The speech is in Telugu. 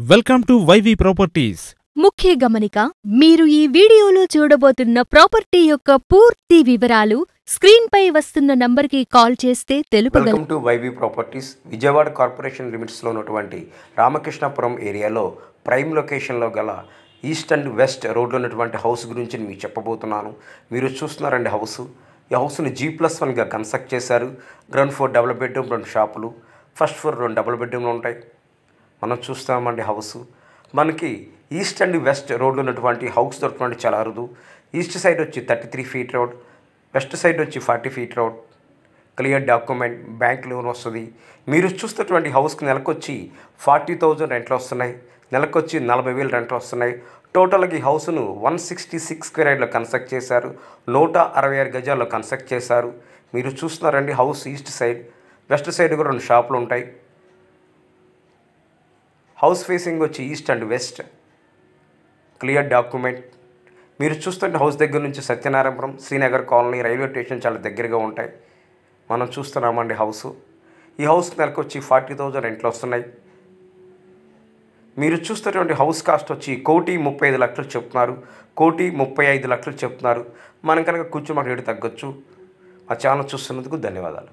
Welcome to YV properties. ముఖ్య గమనిక, మీరు ఈ వీడియోలో చూడబోతున్న ప్రాపర్టీ యొక్క పూర్తి వివరాలు స్క్రీన్ పై వస్తున్న నంబర్కి కాల్ చేస్తే తెలుపగలరు. Welcome to YV properties. Vijayawada corporation లిమిట్స్లో ఉన్నటువంటి రామకృష్ణాపురం ఏరియాలో ప్రైమ్ లొకేషన్లో గల ఈస్ట్ అండ్ వెస్ట్ రోడ్లో ఉన్నటువంటి హౌస్ గురించి మీకు చెప్పబోతున్నాను. మీరు చూస్తున్నారండి హౌస్. ఈ హౌస్ని G+1గా కన్స్ట్రక్ట్ చేశారు. గ్రౌండ్ ఫ్లోర్ డబుల్ బెడ్రూమ్, 2 షాపులు, ఫస్ట్ ఫ్లోర్ 2 డబుల్ బెడ్రూమ్లు ఉంటాయి. మనం చూస్తామండి హౌస్. మనకి ఈస్ట్ అండ్ వెస్ట్ రోడ్లో ఉన్నటువంటి హౌస్ దొరకటువంటి చాలా అరుదు. ఈస్ట్ సైడ్ వచ్చి 33 ఫీట్ రోడ్, వెస్ట్ సైడ్ వచ్చి 40 feet road, clear document, bank loan వస్తుంది. మీరు చూస్తున్నటువంటి హౌస్కి నెలకొచ్చి 40,000 రెంట్లు వస్తున్నాయి. నెలకొచ్చి 40,000 రెంట్లు వస్తున్నాయి. టోటల్గా ఈ హౌస్ను 166 స్క్వేర్ యార్డ్లో కన్స్ట్రక్ట్ చేశారు. 166 గజాల్లో కన్స్ట్రక్ట్ చేశారు. మీరు చూస్తున్నారండి house east side, west side కూడా 2 షాపులు ఉంటాయి. హౌస్ ఫేసింగ్ వచ్చి east and west, clear document. మీరు చూస్తుంటే హౌస్ దగ్గర నుంచి Satyanarayanapuram, Srinagar colony, railway station చాలా దగ్గరగా ఉంటాయి. మనం చూస్తున్నామండి హౌస్. ఈ హౌస్ నెలకు వచ్చి 40,000 రెంట్లు వస్తున్నాయి. మీరు చూస్తున్నటువంటి హౌస్ కాస్ట్ వచ్చి 1,35,00,000 చెప్తున్నారు. 1,35,00,000 చెప్తున్నారు. మనం కనుక కూర్చోమని రేటు తగ్గొచ్చు. మా ఛానల్ చూస్తున్నందుకు ధన్యవాదాలు.